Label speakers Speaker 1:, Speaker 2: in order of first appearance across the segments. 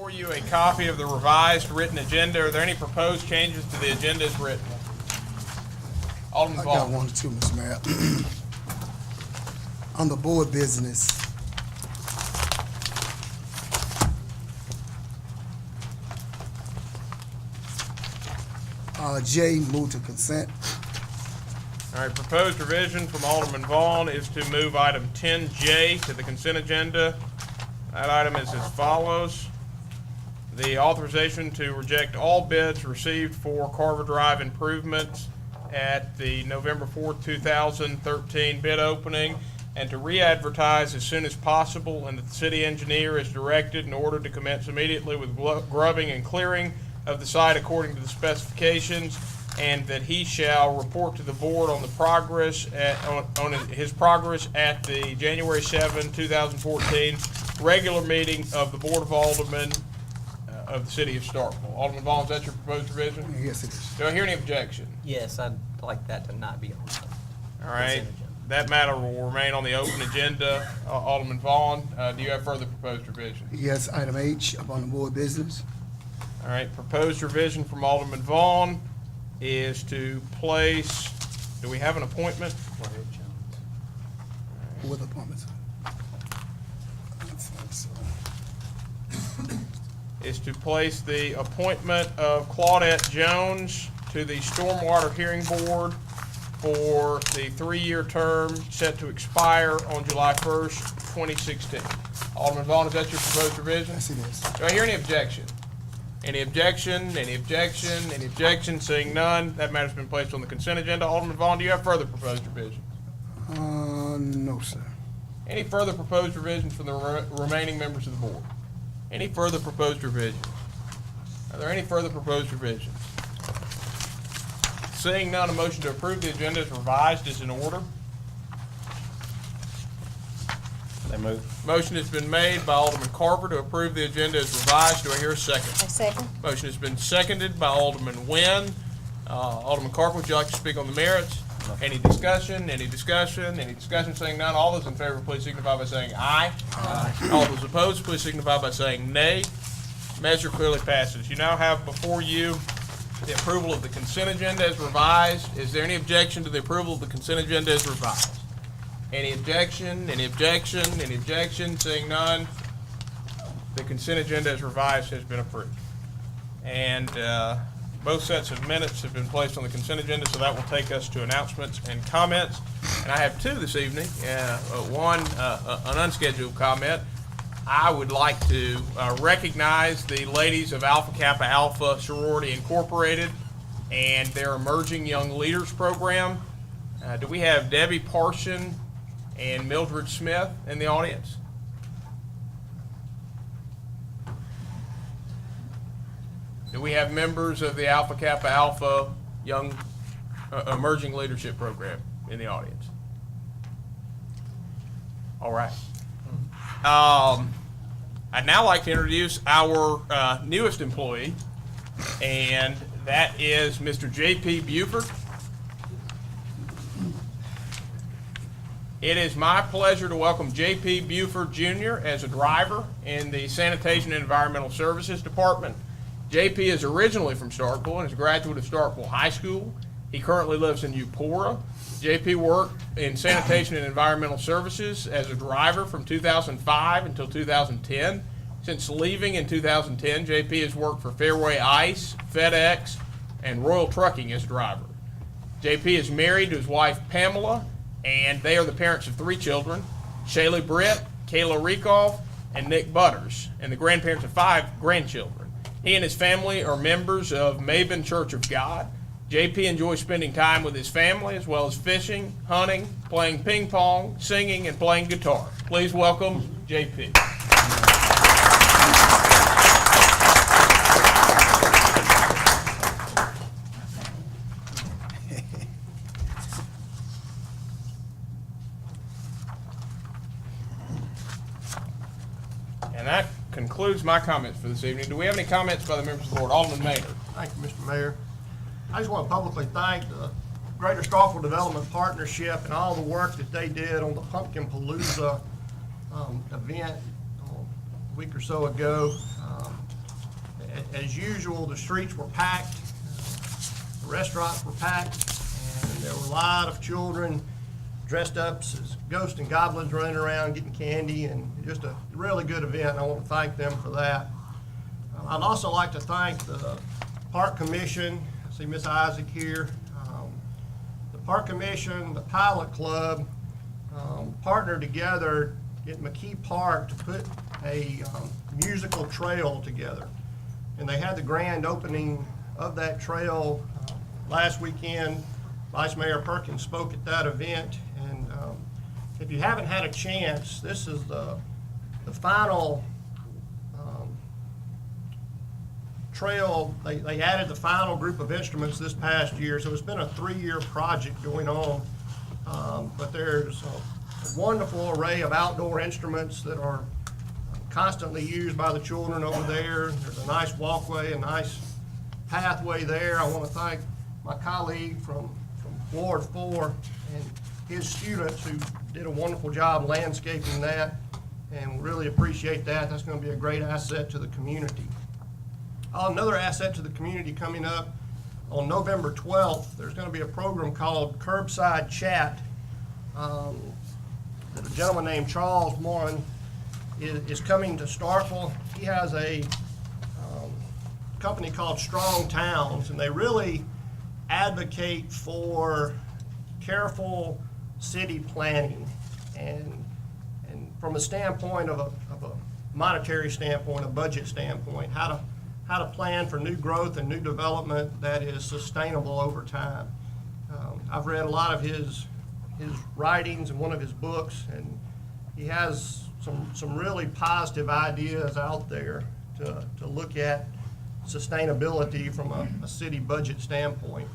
Speaker 1: before you a copy of the revised written agenda. Are there any proposed changes to the agenda as written? Alderman
Speaker 2: I got
Speaker 1: Vaughn.
Speaker 2: one or two, Mr. Mayor. On the board business, J, move to consent.
Speaker 1: All right, proposed revision from Alderman Vaughn is to move item 10J to the consent agenda. That item is as follows. The authorization to reject all bids received for Carver Drive improvements at the November 4th, 2013 bid opening, and to re-advertise as soon as possible, and that the city engineer is directed in order to commence immediately with grubbing and clearing of the site according to the specifications, and that he shall report to the board on the progress on his progress at the January 7, 2014 regular meeting of the Board of Aldermen of the city of Starkville. Alderman Vaughn, is that your proposed revision?
Speaker 2: Yes, it is.
Speaker 1: Do I hear any objection?
Speaker 3: Yes, I'd like that to not be on the
Speaker 1: All right.
Speaker 3: consent agenda.
Speaker 1: That matter will remain on the open agenda. Alderman Vaughn, do you have further proposed revision?
Speaker 2: Yes, item H, up on the board business.
Speaker 1: All right, proposed revision from Alderman Vaughn is to place, do we have an appointment?
Speaker 2: With appointments. I think so.
Speaker 1: Is to place the appointment of Claudette Jones to the Stormwater Hearing Board for the 3-year term set to expire on July 1st, 2016. Alderman Vaughn, is that your proposed revision?
Speaker 2: Yes, it is.
Speaker 1: Do I hear any objection? Any objection, any objection, any objection? Seeing none, that matter's been placed on the consent agenda. Alderman Vaughn, do you have further proposed revisions?
Speaker 2: No, sir.
Speaker 1: Any further proposed revisions from the remaining members of the board? Any further proposed revisions? Are there any further proposed revisions? Seeing none, a motion to approve the agenda as revised is in order.
Speaker 3: They move.
Speaker 1: Motion has been made by Alderman Carver to approve the agenda as revised. Do I hear a second?
Speaker 4: A second.
Speaker 1: Motion has been seconded by Alderman Nguyen. Alderman Carver, would you like to speak on the merits? Any discussion? Any discussion? Any discussion? Seeing none, all those in favor, please signify by saying aye. Aye. All those opposed, please signify by saying nay. Measure clearly passes. You now have before you the approval of the consent agenda as revised. Is there any objection to the approval of the consent agenda as revised? Any objection? Any objection? Any objection? Seeing none, the consent agenda as revised has been approved. And both sets of minutes have been placed on the consent agenda, so that will take us to announcements and comments. And I have two this evening. One, an unscheduled comment. I would like to recognize the ladies of Alpha Kappa Alpha Sorority Incorporated and their Emerging Young Leaders Program. Do we have Debbie Parson and Mildred Smith in the audience? Do we have members of the Alpha Kappa Alpha Young Emerging Leadership Program in the audience? All right. I'd now like to introduce our newest employee, and that is Mr. J.P. Buford. It is my pleasure to welcome J.P. Buford Jr. as a driver in the Sanitation and Environmental Services Department. J.P. is originally from Starkville and is a graduate of Starkville High School. He currently lives in Eupora. J.P. worked in Sanitation and Environmental Services as a driver from 2005 until 2010. Since leaving in 2010, J.P. has worked for Fairway Ice, FedEx, and Royal Trucking as a driver. J.P. is married to his wife Pamela, and they are the parents of 3 children, Shaylee Britt, Kayla Riekoff, and Nick Butters, and the grandparents of 5 grandchildren. He and his family are members of Maven Church of God. JP enjoys spending time with his family as well as fishing, hunting, playing ping pong, singing, and playing guitar. Please welcome JP. And that concludes my comments for this evening. Do we have any comments by the members of the board? Alderman Maynard.
Speaker 5: Thank you, Mr. Mayor. I just want to publicly thank the Greater Starkville Development Partnership and all the work that they did on the Pumpkin Palooza event a week or so ago. as usual, the streets were packed, the restaurants were packed, and there were a lot of children dressed up as ghosts and goblins running around getting candy, and just a really good event. I want to thank them for that. I'd also like to thank the Park Commission. I see Miss Isaac here. The Park Commission, the Pilot Club, partnered together at McKee Park to put a musical trail together. And they had the grand opening of that trail last weekend. Vice Mayor Perkins spoke at that event. And if you haven't had a chance, this is the final trail. They added the final group of instruments this past year, so it's been a 3-year project going on. But there's a wonderful array of outdoor instruments that are constantly used by the children over there. There's a nice walkway, a nice pathway there. I want to thank my colleague from Ward 4 and his students who did a wonderful job landscaping that, and really appreciate that. That's going to be a great asset to the community. Another asset to the community coming up on November 12th, there's going to be a program called Curbside Chat that a gentleman named Charles Morin is coming to Starkville. He has a company called Strong Towns, and they really advocate for careful city planning and from a standpoint of a monetary standpoint, a budget standpoint, how to plan for new growth and new development that is sustainable over time. I've read a lot of his writings and one of his books, and he has some really positive ideas out there to look at sustainability from a city budget standpoint.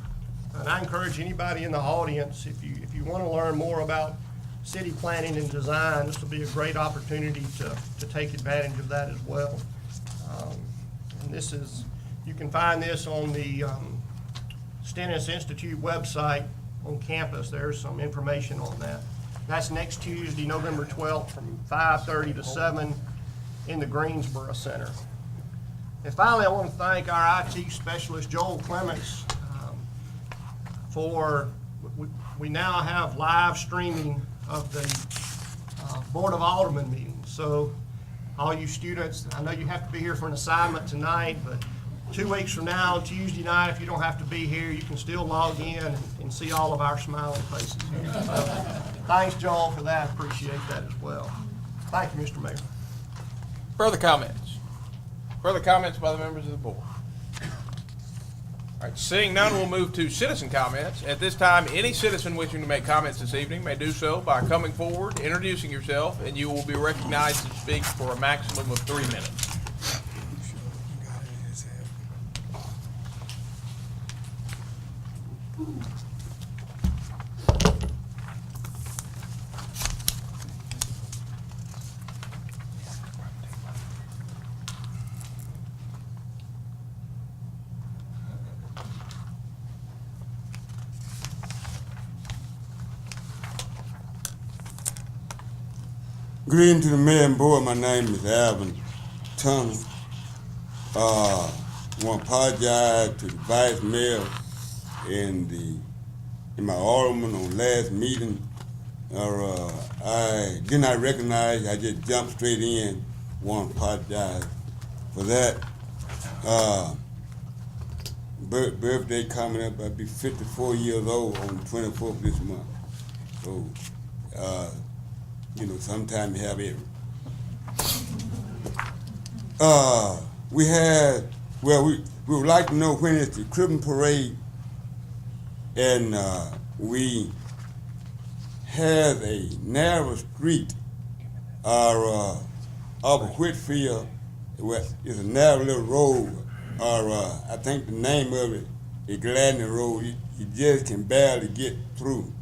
Speaker 5: And I encourage anybody in the audience, if you want to learn more about city planning and design, this will be a great opportunity to take advantage of that as well. And this is, you can find this on the Stennis Institute website on campus. There's some information on that. That's next Tuesday, November 12th, from 5:30 to 7 in the Greensboro Center. And finally, I want to thank our IT specialist, Joel Clements, we now have live streaming of the Board of Aldermen meetings. So all you students, I know you have to be here for an assignment tonight, but 2 weeks from now, Tuesday night, if you don't have to be here, you can still log in and see all of our smiling faces. So, thanks, Joel, for that. Appreciate that as well. Thank you, Mr. Mayor.
Speaker 1: Further comments? Further comments by the members of the board? All right, seeing none, we'll move to citizen comments. At this time, any citizen wishing to make comments this evening may do so by coming forward, introducing yourself, and you will be recognized to speak for a maximum of 3 minutes.
Speaker 4: Greeting to the mayor and board. My name is Alvin Turner. I want to apologize to the vice mayor and my alderman on last meeting. I did not recognize. I just jumped straight in. Want to apologize for that. Birthday coming up. I'll be 54 years old on the 24th this month. So. Sometimes you have it. We would like to know when it's the Christmas parade, and we have a narrow street, off of Whitfield. It's a narrow little road, I think the name of it is Gladney Road. You just can barely get through.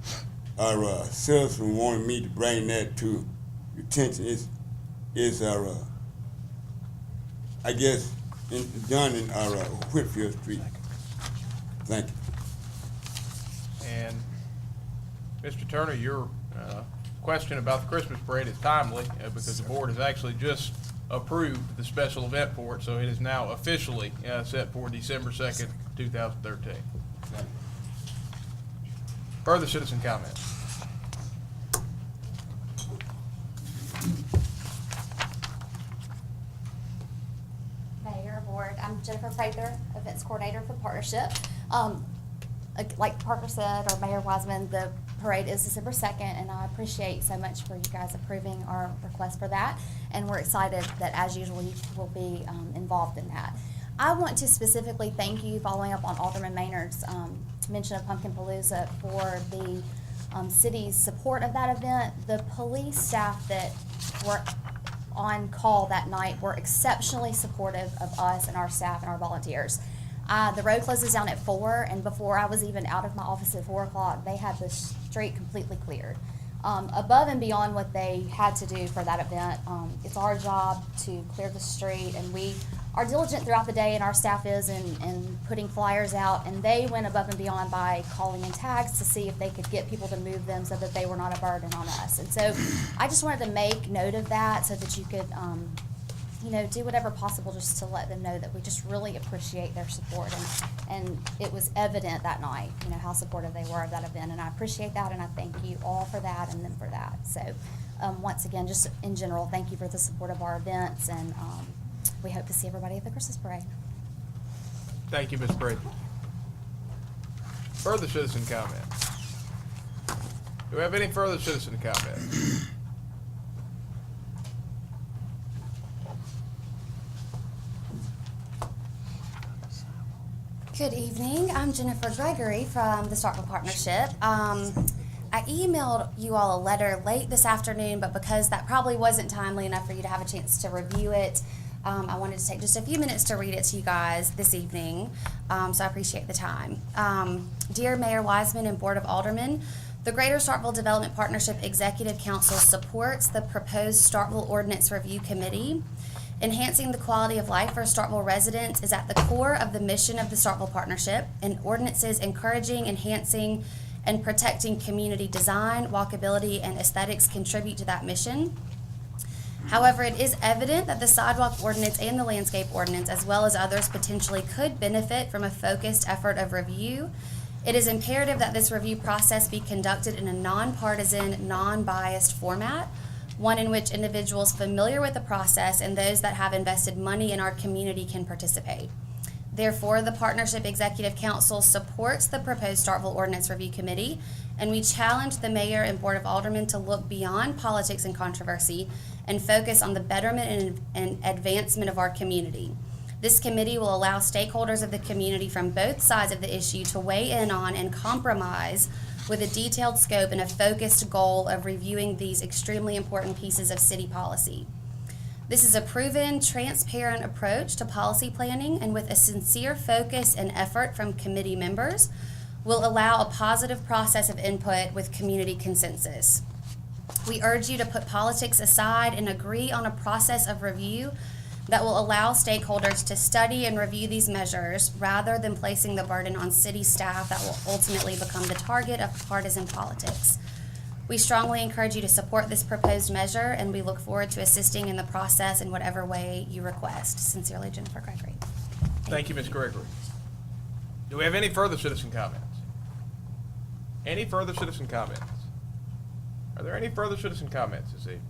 Speaker 4: Our citizen wanted me to bring that to attention. It's our, I guess, done in our Whitfield Street. Thank you.
Speaker 1: And Mr. Turner, your question about the Christmas parade is timely because the board has actually just approved the special event for it, so it is now officially set for December 2nd, 2013. Further citizen comments?
Speaker 6: Mayor, Board, I'm Jennifer Prather, Events Coordinator for Partnership. Like Parker said, or Mayor Wiseman, the parade is December 2nd, and I appreciate so much for you guys approving our request for that, and we're excited that, as usual, you will be involved in that. I want to specifically thank you, following up on Alderman Maynard's mention of Pumpkin Palooza, for the city's support of that event. The police staff that were on call that night were exceptionally supportive of us and our staff and our volunteers. The road closes down at 4, and before I was even out of my office at 4 o'clock, they had the street completely cleared. Above and beyond what they had to do for that event, it's our job to clear the street, and we are diligent throughout the day, and our staff is in putting flyers out, and they went above and beyond by calling in tags to see if they could get people to move them so that they were not a burden on us. And so I just wanted to make note of that so that you could do whatever possible just to let them know that we just really appreciate their support. And it was evident that night, how supportive they were of that event. And I appreciate that, and I thank you all for that and them for that. So once again, just in general, thank you for the support of our events, and we hope to see everybody at the Christmas parade.
Speaker 1: Thank you, Ms. Brady. Further citizen comments? Do we have any further citizen comments?
Speaker 6: Good evening. I'm Jennifer Gregory from the Starkville Partnership. I emailed you all a letter late this afternoon, but because that probably wasn't timely enough for you to have a chance to review it, I wanted to take just a few minutes to read it to you guys this evening, so I appreciate the time. Dear Mayor Wiseman and Board of Aldermen, the Greater Starkville Development Partnership Executive Council supports the proposed Starkville Ordinance Review Committee. Enhancing the quality of life for Starkville residents is at the core of the mission of the Starkville Partnership, and ordinances encouraging, enhancing, and protecting community design, walkability, and aesthetics contribute to that mission. However, it is evident that the sidewalk ordinance and the landscape ordinance, as well as others, potentially could benefit from a focused effort of review. It is imperative that this review process be conducted in a nonpartisan, non-biased format, one in which individuals familiar with the process and those that have invested money in our community can participate. Therefore, the Partnership Executive Council supports the proposed Starkville Ordinance Review Committee, and we challenge the Mayor and Board of Aldermen to look beyond politics and controversy and focus on the betterment and advancement of our community. This committee will allow stakeholders of the community from both sides of the issue to weigh in on and compromise with a detailed scope and a focused goal of reviewing these extremely important pieces of city policy. This is a proven, transparent approach to policy planning, and with a sincere focus and effort from committee members, will allow a positive process of input with community consensus. We urge you to put politics aside and agree on a process of review that will allow stakeholders to study and review these measures rather than placing the burden on city staff that will ultimately become the target of partisan politics. We strongly encourage you to support this proposed measure, and we look forward to assisting in the process in whatever way you request. Sincerely, Jennifer Gregory.
Speaker 1: Thank you, Ms. Gregory. Do we have any further citizen comments? Any further citizen comments? Are there any further citizen comments this evening?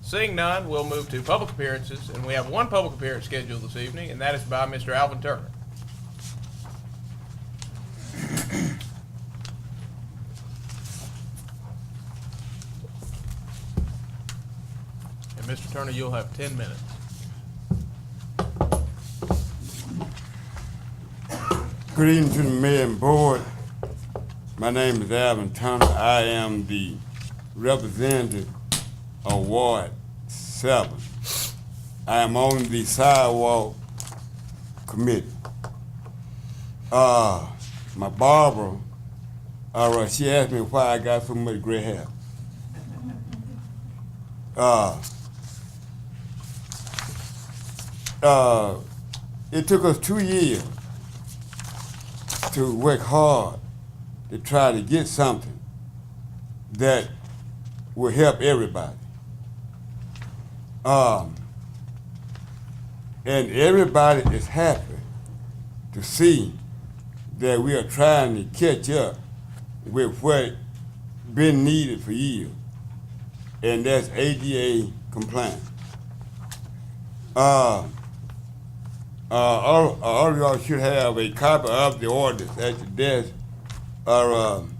Speaker 1: Seeing none, we'll move to public appearances, and we have one public appearance scheduled this evening, and that is by Mr. Alvin Turner. And Mr. Turner, you'll have 10 minutes.
Speaker 4: Good evening to the mayor and board. My name is Alvin Turner. I am the representative of Ward 7. I am on the sidewalk committee. My barber, she asked me why I got so much gray hair. It took us 2 years to work hard to try to get something that will help everybody. And everybody is happy to see that we are trying to catch up with what been needed for years, and that's ADA compliance. All of y'all should have a copy of the orders at your desk, and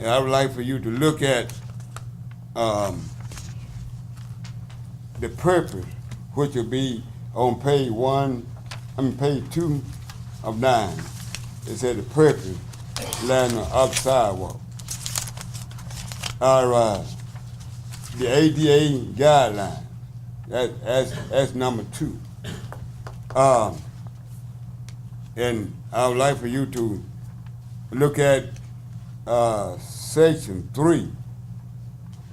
Speaker 4: I would like for you to look at the purpose, which will be on page 2 of 9. It said the purpose, line of sidewalk. The ADA guideline, that's number 2. And I would like for you to look at section 3,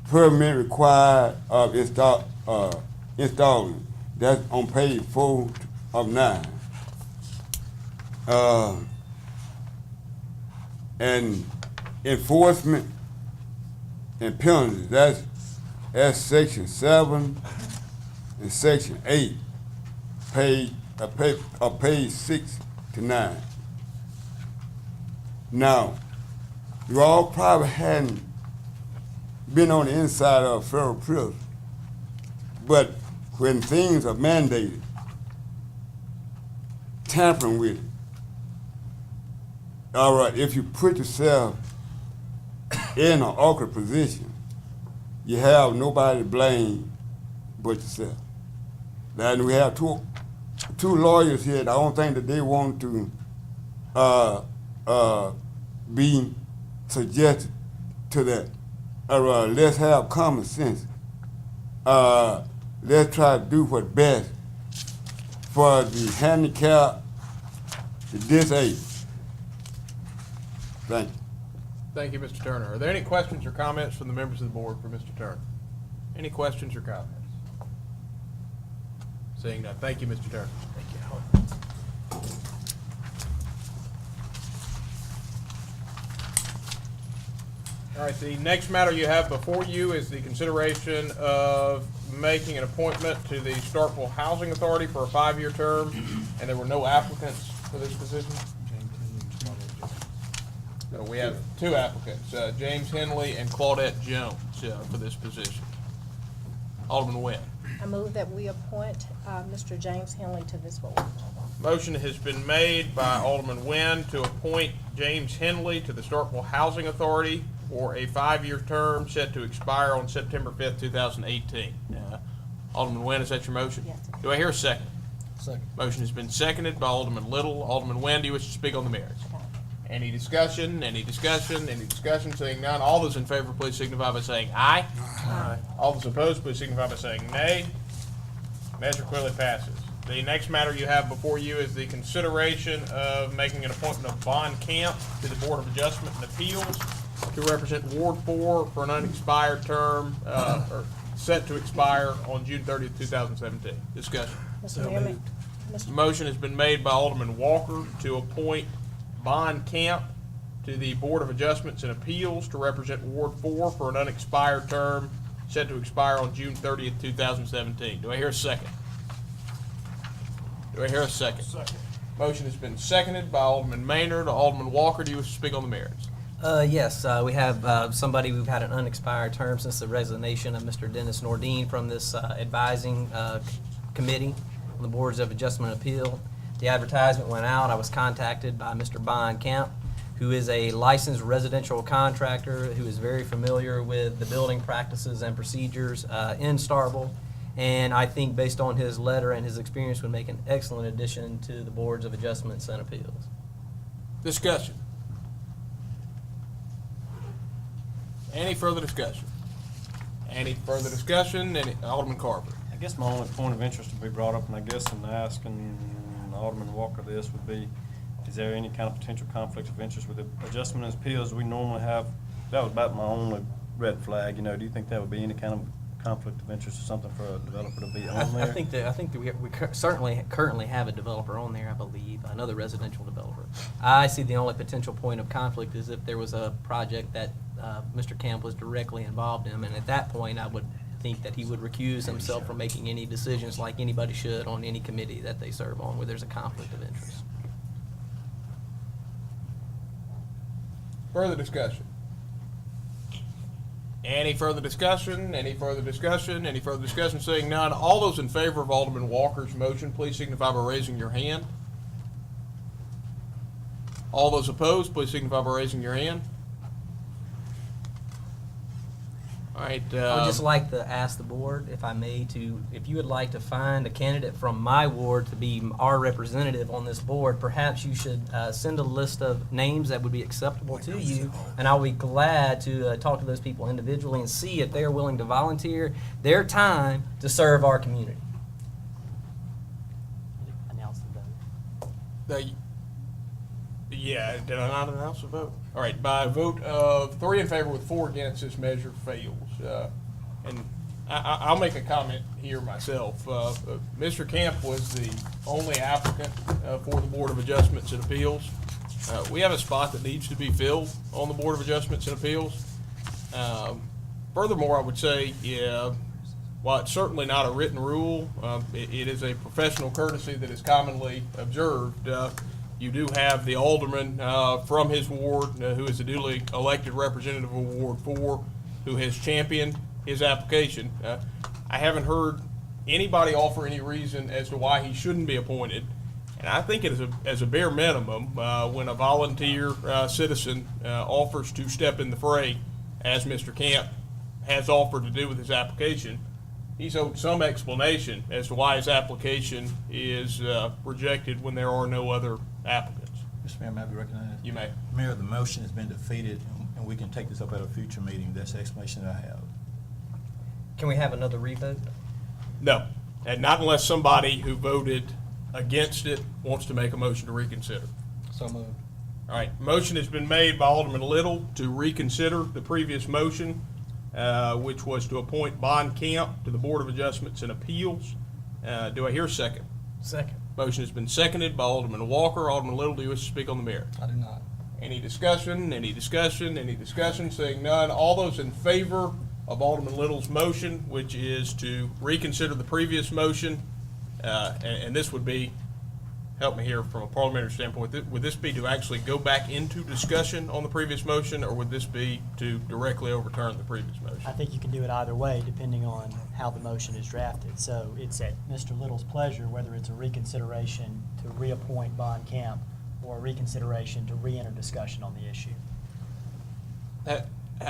Speaker 4: permit required of installing. That's on page 4 of 9. And enforcement and penalties, that's section 7 and section 8, page 6 to 9. Now, you all probably hadn't been on the inside of a federal prison, but when things are mandated, tampering with it, all right, if you put yourself in an awkward position, you have nobody to blame but yourself. And we have two lawyers here, and I don't think that they want to be suggested to that. Let's have common sense. Let's try to do what's best for the handicapped, the disabled. Thank you.
Speaker 1: Thank you, Mr. Turner. Are there any questions or comments from the members of the board for Mr. Turner? Any questions or comments? Seeing none. Thank you, Mr. Turner. Thank you. All right, the next matter you have before you is the consideration of making an appointment to the Starkville Housing Authority for a 5-year term, and there were no applicants for this position. So we have 2 applicants, James Henley and Claudette Jones, for this position. Alderman Nguyen.
Speaker 7: I move that we appoint Mr. James Henley to this board.
Speaker 1: Motion has been made by Alderman Nguyen to appoint James Henley to the Starkville Housing Authority for a 5-year term set to expire on September 5th, 2018. Alderman Nguyen, is that your motion?
Speaker 7: Yes.
Speaker 1: Do I hear a second?
Speaker 2: Second.
Speaker 1: Motion has been seconded by Alderman Little. Alderman Nguyen, do you wish to speak on the merits? Any discussion? Any discussion? Any discussion? Seeing none, all those in favor, please signify by saying aye. Aye. All those opposed, please signify by saying nay. Measure clearly passes. The next matter you have before you is the consideration of making an appointment of Bond Camp to the Board of Adjustment and Appeals to represent Ward 4 for an unexpired term, or set to expire on June 30th, 2017. Discussion.
Speaker 7: Mr. Mayor,
Speaker 1: Motion has been made by Alderman Walker to appoint Bond Camp to the Board of Adjustments and Appeals to represent Ward 4 for an unexpired term set to expire on June 30th, 2017. Do I hear a second? Do I hear a second? Second. Motion has been seconded by Alderman Maynard. Alderman Walker, do you wish to speak on the merits?
Speaker 3: Yes, we have somebody who've had an unexpired term since the resignation of Mr. Dennis Nordine from this advising committee on the Boards of Adjustment and Appeal. The advertisement went out. I was contacted by Mr. Bond Camp, who is a licensed residential contractor who is very familiar with the building practices and procedures in Starkville. And I think based on his letter and his experience would make an excellent addition to the Boards of Adjustments and Appeals.
Speaker 1: Discussion. Any further discussion? Any further discussion? Alderman Carver.
Speaker 8: I guess my only point of interest to be brought up, and I guess in asking Alderman Walker this would be, is there any kind of potential conflict of interest with the adjustment and appeals we normally have? That was about my only red flag. Do you think that would be any kind of conflict of interest or something for a developer to be on there?
Speaker 3: I think that we certainly currently have a developer on there, I believe, another residential developer. I see the only potential point of conflict is if there was a project that Mr. Camp was directly involved in, and at that point I would think that he would recuse himself from making any decisions like anybody should on any committee that they serve on where there's a conflict of interest.
Speaker 1: Further discussion? Any further discussion? Any further discussion? Any further discussion? Seeing none, all those in favor of Alderman Walker's motion, please signify by raising your hand. All those opposed, please signify by raising your hand. All right.
Speaker 3: I would just like to ask the board, if I may, if you would like to find a candidate from my ward to be our representative on this board, perhaps you should send a list of names that would be acceptable to you, and I'll be glad to talk to those people individually and see if they're willing to volunteer their time to serve our community.
Speaker 9: Announce the vote.
Speaker 1: Yeah, did I not announce the vote? All right, by a vote of 3 in favor with 4 against, this measure fails. And I'll make a comment here myself. Mr. Camp was the only applicant for the Board of Adjustments and Appeals. We have a spot that needs to be filled on the Board of Adjustments and Appeals. Furthermore, I would say, while it's certainly not a written rule, it is a professional courtesy that is commonly observed. You do have the alderman from his ward, who is a duly elected representative of Ward 4, who has championed his application. I haven't heard anybody offer any reason as to why he shouldn't be appointed. And I think it is as a bare minimum, when a volunteer citizen offers to step in the fray, as Mr. Camp has offered to do with his application, he's owed some explanation as to why his application is rejected when there are no other applicants.
Speaker 10: Mr. Mayor, may I be recognized?
Speaker 1: You may.
Speaker 10: Mayor, the motion has been defeated, and we can take this up at a future meeting. That's the explanation that I have.
Speaker 3: Can we have another revote?
Speaker 1: No, and not unless somebody who voted against it wants to make a motion to reconsider.
Speaker 3: So moved.
Speaker 1: All right, motion has been made by Alderman Little to reconsider the previous motion, which was to appoint Bon Camp to the Board of Adjustments and Appeals. Do I hear a second?
Speaker 3: Second.
Speaker 1: Motion has been seconded by Alderman Walker. Alderman Little, do you wish to speak on the matter?
Speaker 3: I do not.
Speaker 1: Any discussion? Any discussion? Any discussion? Seeing none, all those in favor of Alderman Little's motion, which is to reconsider the previous motion, and this would be, help me here from a parliamentary standpoint, would this be to actually go back into discussion on the previous motion, or would this be to directly overturn the previous motion?
Speaker 9: I think you can do it either way, depending on how the motion is drafted. So it's at Mr. Little's pleasure, whether it's a reconsideration to reappoint Bon Camp or a reconsideration to re-enter discussion on the issue.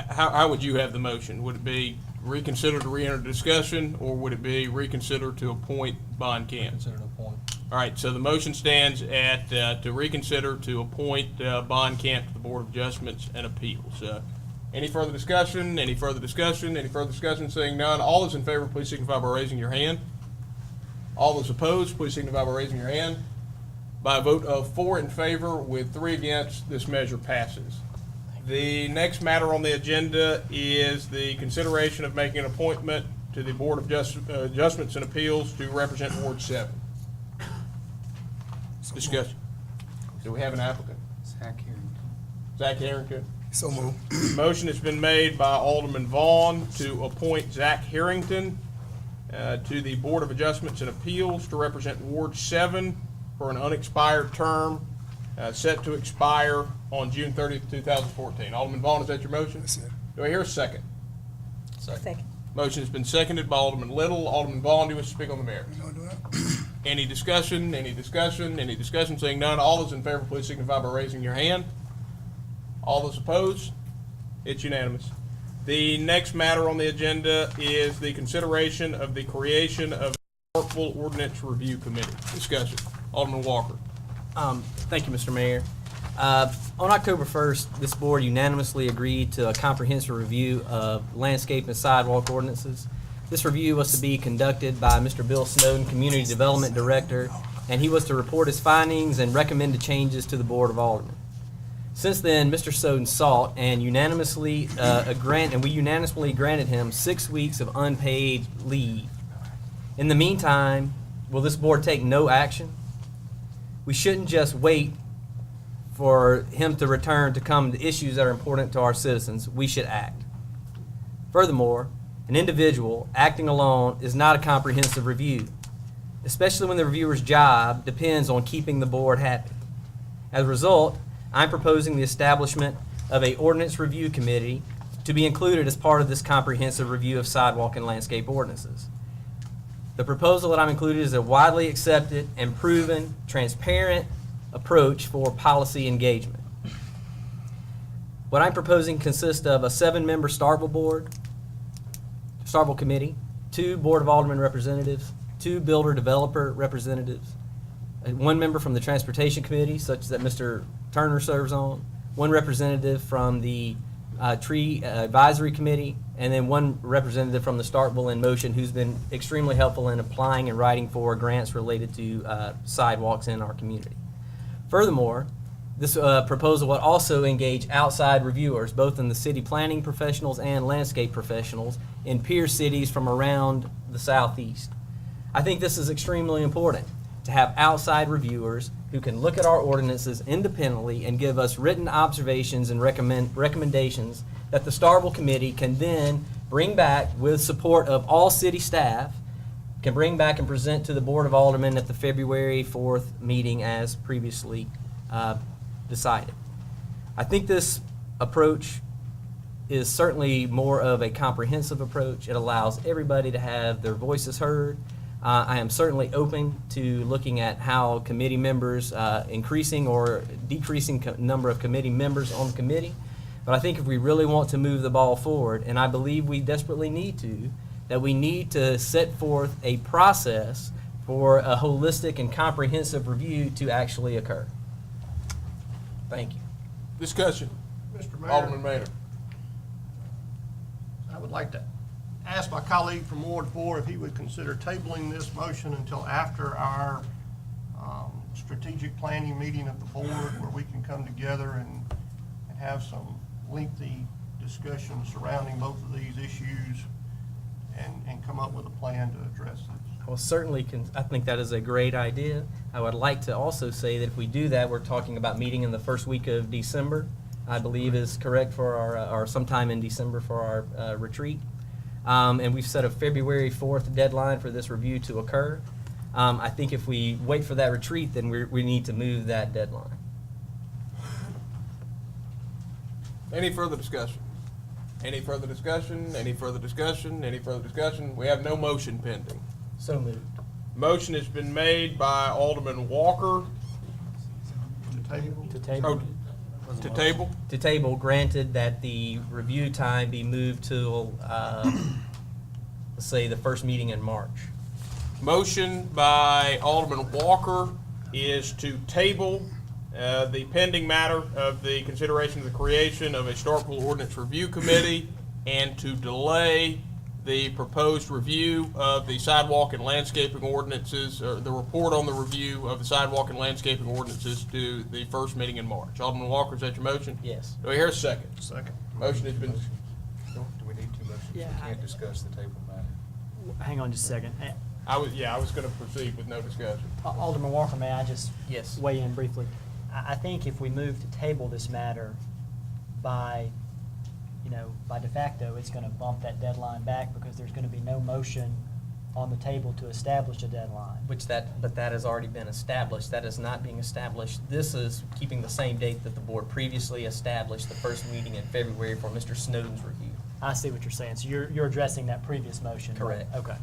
Speaker 1: How would you have the motion? Would it be reconsider to re-enter discussion, or would it be reconsider to appoint Bon Camp?
Speaker 3: Consider to appoint.
Speaker 1: All right, so the motion stands at to reconsider to appoint Bon Camp to the Board of Adjustments and Appeals. Any further discussion? Any further discussion? Any further discussion? Seeing none, all those in favor, please signify by raising your hand. All those opposed, please signify by raising your hand. By a vote of 4 in favor with 3 against, this measure passes. The next matter on the agenda is the consideration of making an appointment to the Board of Adjustments and Appeals to represent Ward 7. Discussion. Do we have an applicant? Zach Harrington.
Speaker 2: So moved.
Speaker 1: Motion has been made by Alderman Vaughn to appoint Zach Harrington to the Board of Adjustments and Appeals to represent Ward 7 for an unexpired term set to expire on June 30th, 2014. Alderman Vaughn, is that your motion?
Speaker 2: That's it.
Speaker 1: Do I hear a second?
Speaker 7: Second.
Speaker 1: Motion has been seconded by Alderman Little. Alderman Vaughn, do you wish to speak on the matter?
Speaker 2: You gonna do that?
Speaker 1: Any discussion? Any discussion? Any discussion? Seeing none, all those in favor, please signify by raising your hand. All those opposed? It's unanimous. The next matter on the agenda is the consideration of the creation of a Starkville Ordinance Review Committee. Discussion. Alderman Walker.
Speaker 3: Thank you, Mr. Mayor. On October 1st, this board unanimously agreed to a comprehensive review of landscape and sidewalk ordinances. This review was to be conducted by Mr. Bill Snowden, Community Development Director, and he was to report his findings and recommended changes to the Board of Aldermen. Since then, Mr. Snowden sought and we unanimously granted him 6 weeks of unpaid leave. In the meantime, will this board take no action? We shouldn't just wait for him to return to come to issues that are important to our citizens. We should act. Furthermore, An individual acting alone is not a comprehensive review, especially when the reviewer's job depends on keeping the board happy. As a result, I'm proposing the establishment of a ordinance review committee to be included as part of this comprehensive review of sidewalk and landscape ordinances. The proposal that I'm including is a widely accepted and proven, transparent approach for policy engagement. What I'm proposing consists of a 7-member Starkville committee, 2 Board of Aldermen representatives, 2 builder-developer representatives, 1 member from the Transportation Committee, such that Mr. Turner serves on, 1 representative from the Tree Advisory Committee, and then 1 representative from the Starkville in Motion, who's been extremely helpful in applying and writing for grants related to sidewalks in our community. Furthermore, this proposal will also engage outside reviewers, both in the city planning professionals and landscape professionals in peer cities from around the southeast. I think this is extremely important, to have outside reviewers who can look at our ordinances independently and give us written observations and recommendations that the Starkville Committee can then bring back with support of all city staff, can bring back and present to the Board of Aldermen at the February 4th meeting as previously decided. I think this approach is certainly more of a comprehensive approach. It allows everybody to have their voices heard. I am certainly open to looking at how committee members, increasing or decreasing number of committee members on the committee. But I think if we really want to move the ball forward, and I believe we desperately need to, that we need to set forth a process for a holistic and comprehensive review to actually occur. Thank you.
Speaker 1: Discussion.
Speaker 5: Mr. Mayor.
Speaker 1: Alderman Maynard.
Speaker 5: I would like to ask my colleague from Ward 4 if he would consider tabling this motion until after our strategic planning meeting of the board, where we can come together and have some lengthy discussion surrounding both of these issues and come up with a plan to address this.
Speaker 3: Well, certainly, I think that is a great idea. I would like to also say that if we do that, we're talking about meeting in the first week of December, I believe is correct for our, or sometime in December for our retreat. And we've set a February 4th deadline for this review to occur. I think if we wait for that retreat, then we need to move that deadline.
Speaker 1: Any further discussion? Any further discussion? Any further discussion? Any further discussion? We have no motion pending.
Speaker 3: So moved.
Speaker 1: Motion has been made by Alderman Walker
Speaker 5: To table?
Speaker 9: To table.
Speaker 1: to table.
Speaker 3: To table, granted that the review time be moved till, let's say, the first meeting in March.
Speaker 1: Motion by Alderman Walker is to table the pending matter of the consideration of the creation of a Starkville Ordinance Review Committee and to delay the proposed review of the sidewalk and landscaping ordinances, or the report on the review of the sidewalk and landscaping ordinances to the first meeting in March. Alderman Walker, is that your motion?
Speaker 3: Yes.
Speaker 1: Do I hear a second?
Speaker 5: Second.
Speaker 1: Motion has been,
Speaker 11: Do we need 2 motions?
Speaker 9: Yeah,
Speaker 11: We can't discuss the table matter.
Speaker 9: Hang on just a second.
Speaker 1: I was gonna proceed with no discussion.
Speaker 9: Alderman Walker, may I just
Speaker 3: Yes.
Speaker 9: weigh in briefly? I think if we move to table this matter by de facto, it's going to bump that deadline back because there's going to be no motion on the table to establish a deadline.
Speaker 3: But that has already been established. That is not being established. This is keeping the same date that the board previously established, the first meeting in February for Mr. Snowden's review.
Speaker 9: I see what you're saying. So you're addressing that previous motion.
Speaker 3: Correct.
Speaker 9: Okay.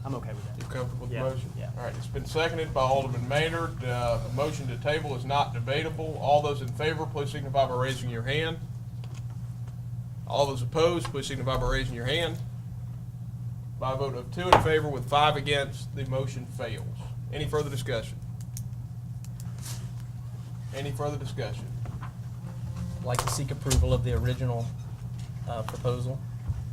Speaker 9: I'm okay with
Speaker 1: You
Speaker 9: that.
Speaker 1: comfortable with the
Speaker 9: Yeah,
Speaker 1: motion?
Speaker 9: yeah.
Speaker 1: All right, it's been seconded by Alderman Maynard. The motion to table is not debatable. All those in favor, please signify by raising your hand. All those opposed, please signify by raising your hand. By a vote of 2 in favor with 5 against, the motion fails. Any further discussion? Any further discussion?
Speaker 3: I'd like to seek approval of the original proposal.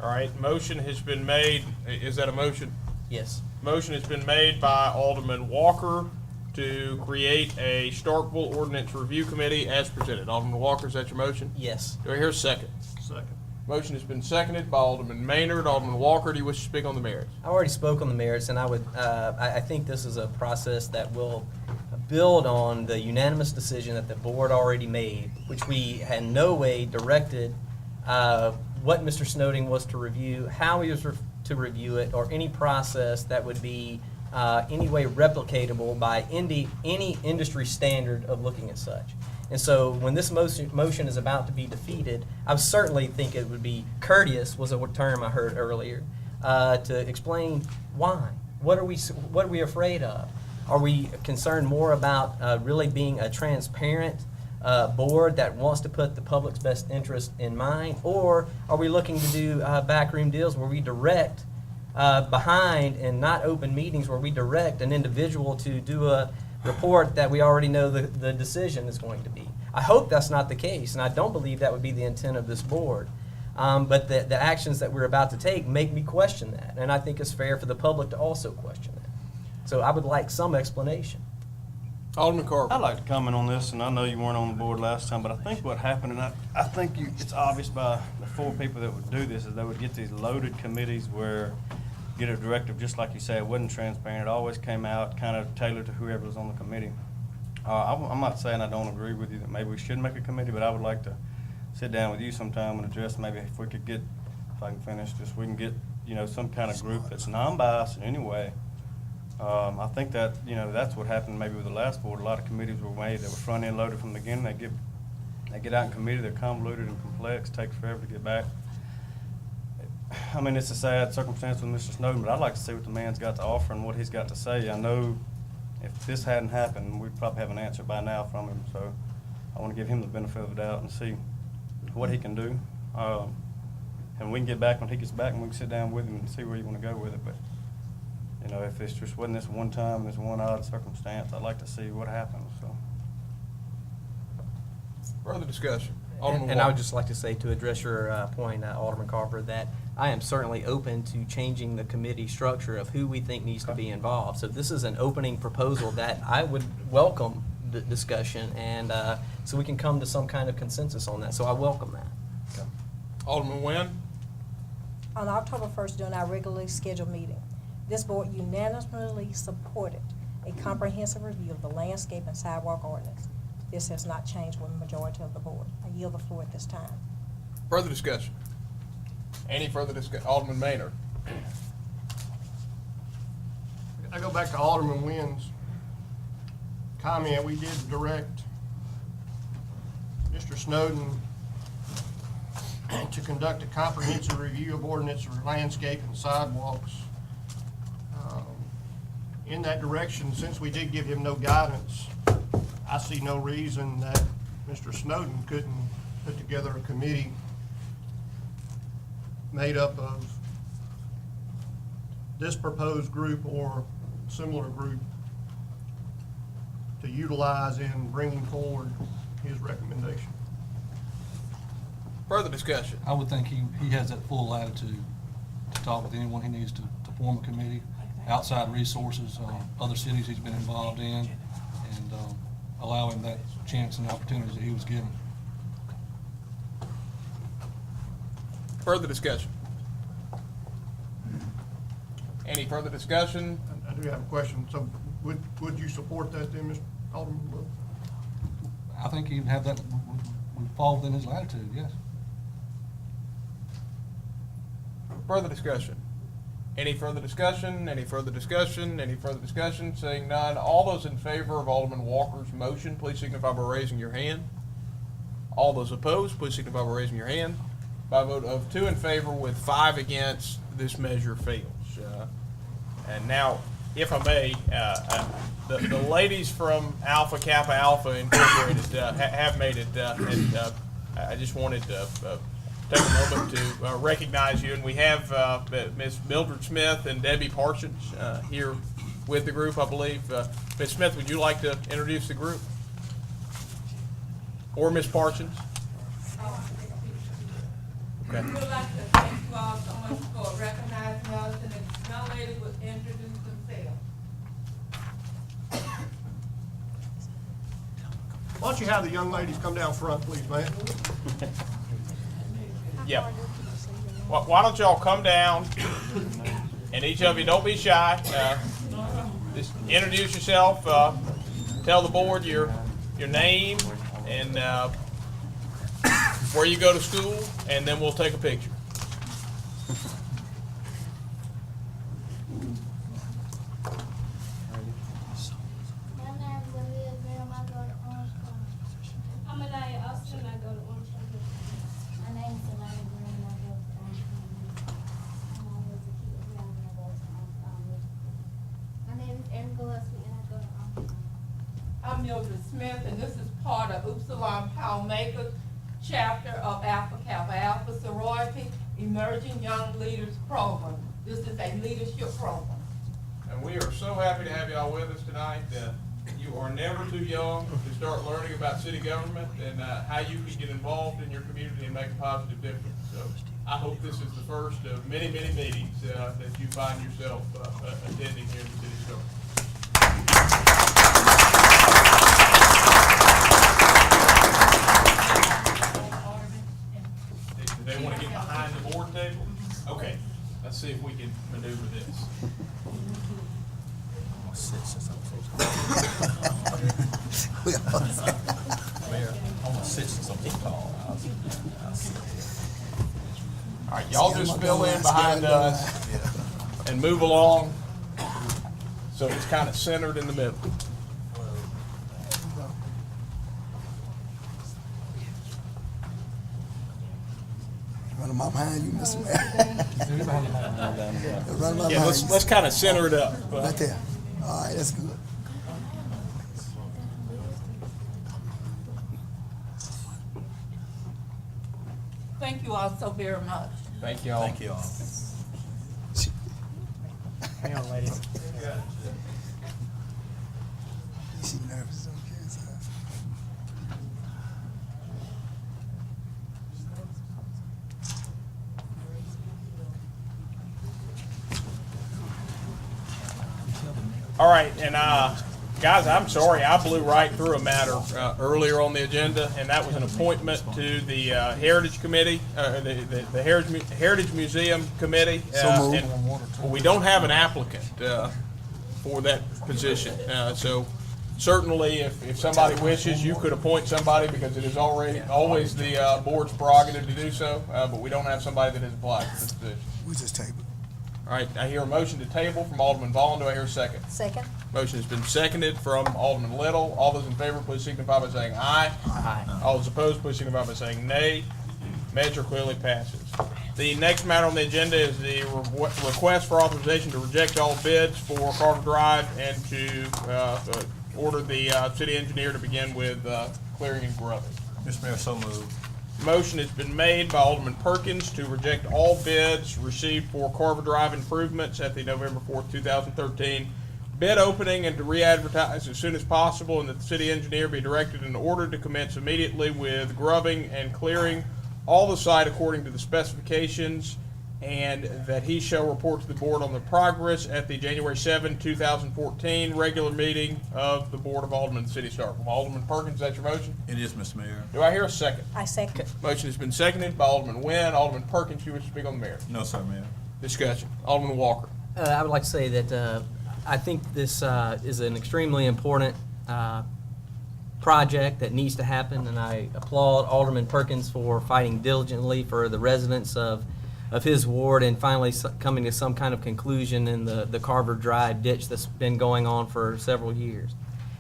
Speaker 1: All right, motion has been made. Is that a motion?
Speaker 3: Yes.
Speaker 1: Motion has been made by Alderman Walker to create a Starkville Ordinance Review Committee as presented. Alderman Walker, is that your motion?
Speaker 3: Yes.
Speaker 1: Do I hear a second?
Speaker 5: Second.
Speaker 1: Motion has been seconded by Alderman Maynard. Alderman Walker, do you wish to speak on the merits?
Speaker 3: I already spoke on the merits, and I think this is a process that will build on the unanimous decision that the board already made, which we had in no way directed what Mr. Snowden was to review, how he was to review it, or any process that would be any way replicatable by any industry standard of looking at such. And so when this motion is about to be defeated, I certainly think it would be courteous, was a term I heard earlier, to explain why. What are we afraid of? Are we concerned more about really being a transparent board that wants to put the public's best interest in mind? Or are we looking to do backroom deals where we direct behind and not open meetings where we direct an individual to do a report that we already know the decision is going to be? I hope that's not the case, and I don't believe that would be the intent of this board. But the actions that we're about to take make me question that, and I think it's fair for the public to also question that. So I would like some explanation.
Speaker 1: Alderman Carver.
Speaker 8: I'd like to comment on this, and I know you weren't on the board last time, but I think what happened, and I think it's obvious by the 4 people that would do this, is they would get these loaded committees where get a directive, just like you say, it wasn't transparent. It always came out kind of tailored to whoever was on the committee. I'm not saying I don't agree with you that maybe we should make a committee, but I would like to sit down with you sometime and address maybe if we could get, if I can finish, just we can get, some kind of group that's non-biased in any way. I think that, that's what happened maybe with the last board. A lot of committees were made that were front-end loaded from the beginning. They get out in committee, they're convoluted and complex, takes forever to get back. I mean, it's a sad circumstance with Mr. Snowden, but I'd like to see what the man's got to offer and what he's got to say. I know if this hadn't happened, we'd probably have an answer by now from him, so I want to give him the benefit of the doubt and see what he can do. And we can get back when he gets back and we can sit down with him and see where you want to go with it. But, if it's just wasn't this one time, this one odd circumstance, I'd like to see what happens, so.
Speaker 1: Further discussion.
Speaker 3: And I would just like to say, to address your point, Alderman Carver, that I am certainly open to changing the committee structure of who we think needs to be involved. So this is an opening proposal that I would welcome the discussion, and so we can come to some kind of consensus on that. So I welcome that.
Speaker 1: Okay. Alderman Nguyen.
Speaker 7: On October 1st, during our regularly scheduled meeting, this board unanimously supported a comprehensive review of the landscape and sidewalk ordinance. This has not changed with the majority of the board. I yield the floor at this time.
Speaker 1: Further discussion. Any further discussion? Alderman Maynard.
Speaker 5: I go back to Alderman Nguyen's comment. We did direct Mr. Snowden to conduct a comprehensive review of ordinance for landscape and sidewalks. In that direction, since we did give him no guidance, I see no reason that Mr. Snowden couldn't put together a committee made up of this proposed group or similar group to utilize in bringing forward his recommendation.
Speaker 1: Further discussion.
Speaker 12: I would think he has that full latitude to talk with anyone he needs to form a committee, outside resources, other cities he's been involved in, and allow him that chance and opportunities that he was given.
Speaker 1: Further discussion. Any further discussion?
Speaker 5: I do have a question. So would you support that then, Mr. Alderman Wood?
Speaker 12: I think he'd have that, would fall within his latitude, yes.
Speaker 1: Further discussion. Any further discussion? Any further discussion? Any further discussion? Seeing none, all those in favor of Alderman Walker's motion, please signify by raising your hand. All those opposed, please signify by raising your hand. By a vote of 2 in favor with 5 against, this measure fails. And now, if I may, the ladies from Alpha Kappa Alpha Incorporated have made it, and I just wanted to take a moment to recognize you. And we have Ms. Mildred Smith and Debbie Parsons here with the group, I believe. Ms. Smith, would you like to introduce the group? Or Ms. Parsons? Okay.
Speaker 13: We would like to thank you all so much for recognizing us, and the young lady would introduce themselves.
Speaker 5: Why don't you have the young ladies come down front, please, man?
Speaker 1: Yeah. Why don't y'all come down, and each of you, don't be shy. Just introduce yourself. Tell the board your name and where you go to school, and then we'll take a picture.
Speaker 13: I'm Mildred Smith, and this is part of Upsilon Palmaker's chapter of Alpha Kappa Alpha Sorority Emerging Young Leaders Program. This is a leadership program.
Speaker 1: And we are so happy to have y'all with us tonight. You are never too young to start learning about city government and how you can get involved in your community and make a positive difference. So I hope this is the first of many, many meetings that you find yourself attending here in the city of Starkville. Do they want to get behind the board table? Okay, let's see if we can maneuver this.
Speaker 10: Mayor, I'm gonna sit since I'm so tall.
Speaker 1: All right, y'all just fill in behind us and move along so it's kind of centered in the middle.
Speaker 2: Running my behind you, Mr. Mayor. Running my
Speaker 1: Yeah,
Speaker 2: behind you.
Speaker 1: let's kind of center it up.
Speaker 2: Right there. All right, that's good.
Speaker 13: Thank you all so very much.
Speaker 1: Thank y'all.
Speaker 10: Thank you all.
Speaker 9: Hang on, ladies.
Speaker 2: She nervous. Okay, so.
Speaker 1: All right, and guys, I'm sorry, I blew right through a matter earlier on the agenda, and that was an appointment to the Heritage Committee, the Heritage Museum Committee.
Speaker 2: So moved.
Speaker 1: And we don't have an applicant for that position. So certainly, if somebody wishes, you could appoint somebody because it is always the board's prerogative to do so, but we don't have somebody that has applied for this position.
Speaker 2: We just table.
Speaker 1: All right, I hear a motion to table from Alderman Vaughn. Do I hear a second?
Speaker 7: Second?
Speaker 1: Motion has been seconded from Alderman Little. All those in favor, please signify by saying aye.
Speaker 3: Aye.
Speaker 1: All those opposed, please signify by saying nay. Measure clearly passes. The next matter on the agenda is the request for authorization to reject all bids for Carver Drive and to order the city engineer to begin with clearing and grubbing.
Speaker 10: Mr. Mayor, so moved.
Speaker 1: Motion has been made by Alderman Perkins to reject all bids received for Carver Drive improvements at the November 4th, 2013 bid opening, and to re-advertise as soon as possible, and that the city engineer be directed and ordered to commence immediately with grubbing and clearing all the site according to the specifications, and that he shall report to the board on the progress at the January 7, 2014 regular meeting of the Board of Aldermen of the City of Starkville. Alderman Perkins, is that your motion?
Speaker 10: It is, Mr. Mayor.
Speaker 1: Do I hear a second?
Speaker 7: I second.
Speaker 1: Motion has been seconded by Alderman Nguyen. Alderman Perkins, you wish to speak on the matter?
Speaker 10: No, sir, Mayor.
Speaker 1: Discussion. Alderman Walker.
Speaker 3: I would like to say that I think this is an extremely important project that needs to happen, and I applaud Alderman Perkins for fighting diligently for the residents of his ward and finally coming to some kind of conclusion in the Carver Drive ditch that's been going on for several years.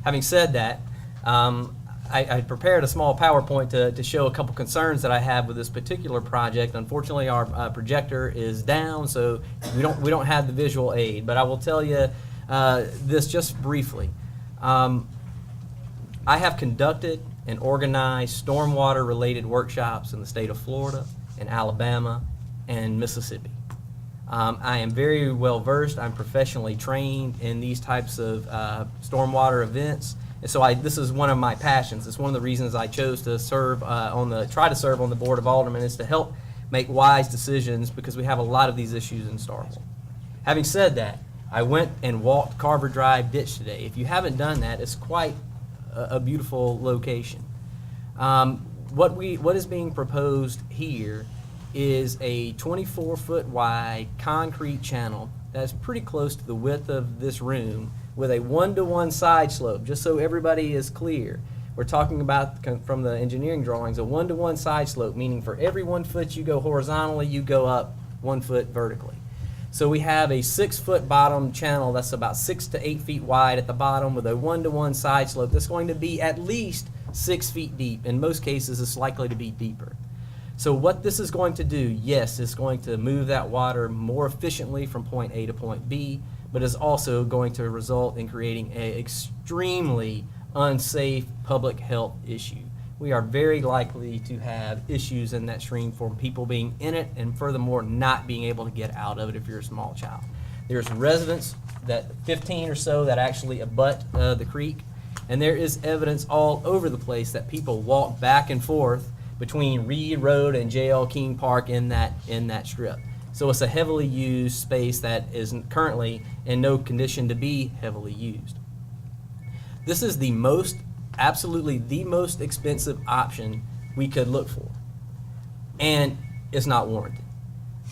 Speaker 3: Having said that, I prepared a small PowerPoint to show a couple concerns that I have with this particular project. Unfortunately, our projector is down, so we don't have the visual aid. But I will tell you this just briefly. I have conducted and organized stormwater-related workshops in the state of Florida and Alabama and Mississippi. I am very well versed. I'm professionally trained in these types of stormwater events. And so this is one of my passions. It's one of the reasons I chose to try to serve on the Board of Aldermen, is to help make wise decisions, because we have a lot of these issues in Starkville. Having said that, I went and walked Carver Drive ditch today. If you haven't done that, it's quite a beautiful location. What is being proposed here is a 24-foot wide concrete channel that's pretty close to the width of this room, with a 1-to-1 side slope, just so everybody is clear. We're talking about, from the engineering drawings, a 1-to-1 side slope, meaning for every 1 foot you go horizontally, you go up 1 foot vertically. So we have a 6-foot bottom channel that's about 6 to 8 feet wide at the bottom, with a 1-to-1 side slope that's going to be at least 6 feet deep. In most cases, it's likely to be deeper. So what this is going to do, yes, it's going to move that water more efficiently from point A to point B, but is also going to result in creating an extremely unsafe public health issue. We are very likely to have issues in that stream from people being in it and furthermore not being able to get out of it if you're a small child. There's residents, that 15 or so, that actually abut the creek, and there is evidence all over the place that people walk back and forth between Reed Road and J.L. King Park in that strip. So it's a heavily used space that is currently in no condition to be heavily used. This is the most, absolutely the most expensive option we could look for, and it's not warranted.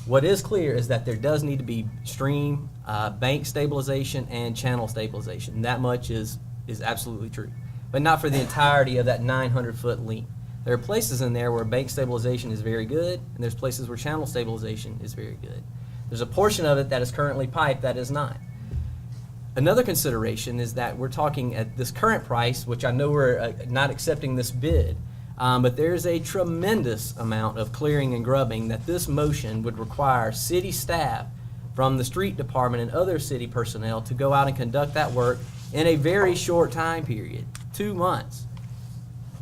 Speaker 3: What is clear is that there does need to be stream, bank stabilization, and channel stabilization. That much is absolutely true, but not for the entirety of that 900-foot length. There are places in there where bank stabilization is very good, and there's places where channel stabilization is very good. There's a portion of it that is currently piped that is not. Another consideration is that we're talking at this current price, which I know we're not accepting this bid, but there's a tremendous amount of clearing and grubbing that this motion would require city staff from the street department and other city personnel to go out and conduct that work in a very short time period, 2 months.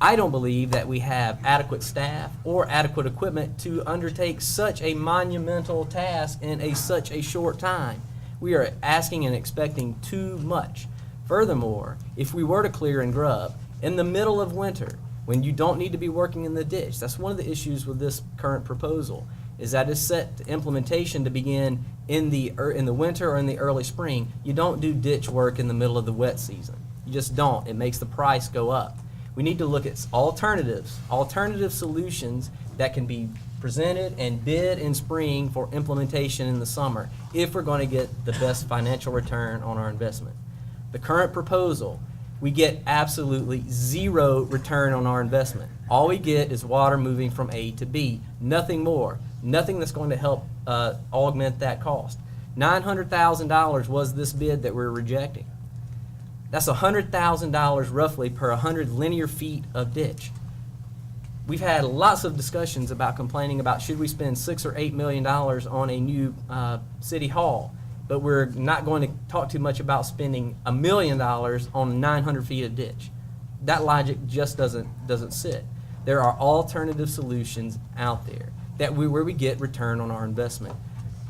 Speaker 3: I don't believe that we have adequate staff or adequate equipment to undertake such a monumental task in such a short time. We are asking and expecting too much. Furthermore, if we were to clear and grub in the middle of winter, when you don't need to be working in the ditch, that's one of the issues with this current proposal, is that it's set to implementation to begin in the winter or in the early spring. You don't do ditch work in the middle of the wet season. You just don't. It makes the price go up. We need to look at alternative solutions that can be presented and bid in spring for implementation in the summer if we're going to get the best financial return on our investment. The current proposal, we get absolutely zero return on our investment. All we get is water moving from A to B, nothing more, nothing that's going to help augment that cost. $900,000 was this bid that we're rejecting. That's $100,000 roughly per 100 linear feet of ditch. We've had lots of discussions about complaining about should we spend $6 or $8 million on a new city hall, but we're not going to talk too much about spending $1 million on 900 feet of ditch. That logic just doesn't sit. There are alternative solutions out there where we get return on our investment.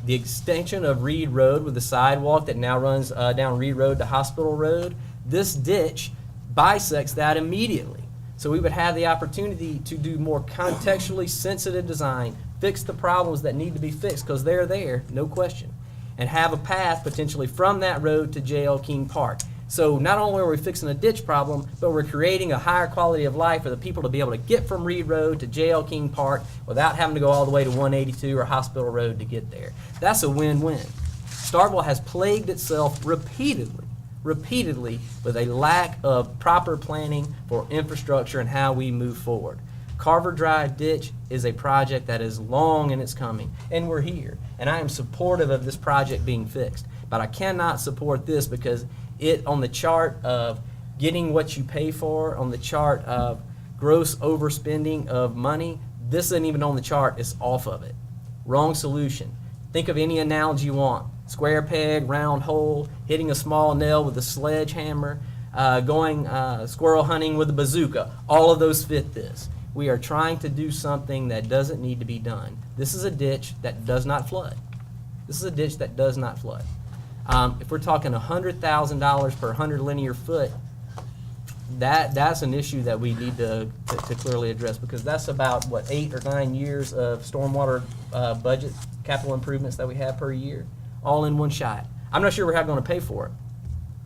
Speaker 3: The extension of Reed Road with the sidewalk that now runs down Reed Road to Hospital Road, this ditch bisects that immediately. So we would have the opportunity to do more contextually sensitive design, fix the problems that need to be fixed, because they're there, no question, and have a path potentially from that road to J.L. King Park. So not only are we fixing a ditch problem, but we're creating a higher quality of life for the people to be able to get from Reed Road to J.L. King Park without having to go all the way to 182 or Hospital Road to get there. That's a win-win. Starkville has plagued itself repeatedly with a lack of proper planning for infrastructure and how we move forward. Carver Drive Ditch is a project that is long in its coming, and we're here. And I am supportive of this project being fixed, but I cannot support this because it, on the chart of getting what you pay for, on the chart of gross overspending of money, this isn't even on the chart, it's off of it. Wrong solution. Think of any analogy you want. Square peg, round hole, hitting a small nail with a sledgehammer, going squirrel hunting with a bazooka. All of those fit this. We are trying to do something that doesn't need to be done. This is a ditch that does not flood. This is a ditch that does not flood. If we're talking $100,000 per 100 linear foot, that's an issue that we need to clearly address, because that's about, 8 or 9 years of stormwater budget capital improvements that we have per year, all in one shot. I'm not sure we're going to pay for it.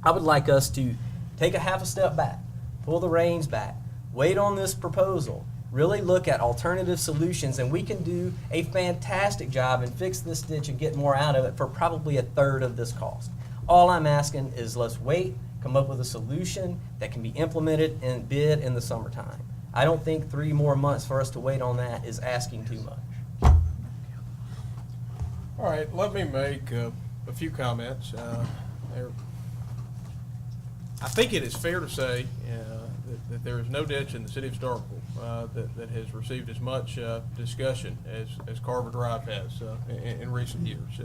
Speaker 3: I would like us to take a half a step back, pull the reins back, wait on this proposal, really look at alternative solutions, and we can do a fantastic job and fix this ditch and get more out of it for probably a third of this cost. All I'm asking is let's wait, come up with a solution that can be implemented and bid in the summertime. I don't think 3 more months for us to wait on that is asking too much.
Speaker 1: All right, let me make a few comments. I think it is fair to say that there is no ditch in the city of Starkville that has received as much discussion as Carver Drive has in recent years.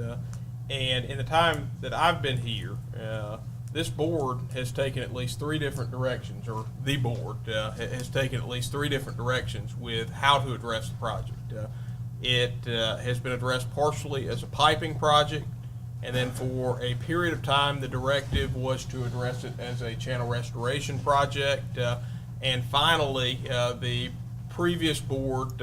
Speaker 1: And in the time that I've been here, this board has taken at least three different directions, or the board has taken at least three different directions with how to address the project. It has been addressed partially as a piping project, and then for a period of time, the directive was to address it as a channel restoration project. And finally, the previous board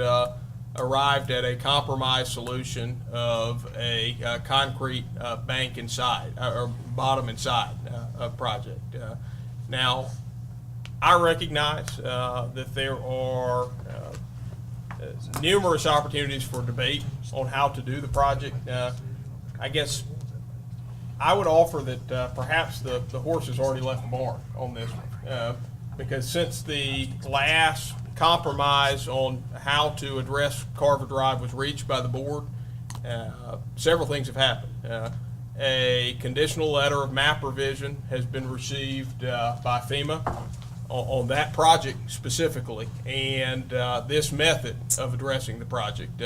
Speaker 1: arrived at a compromise solution of a concrete bank inside, or bottom inside project. Now, I recognize that there are numerous opportunities for debate on how to do the project. I guess I would offer that perhaps the horse has already left the barn on this one, because since the last compromise on how to address Carver Drive was reached by the board, several things have happened. A conditional letter of map revision has been received by FEMA on that project specifically, and this method of addressing the project,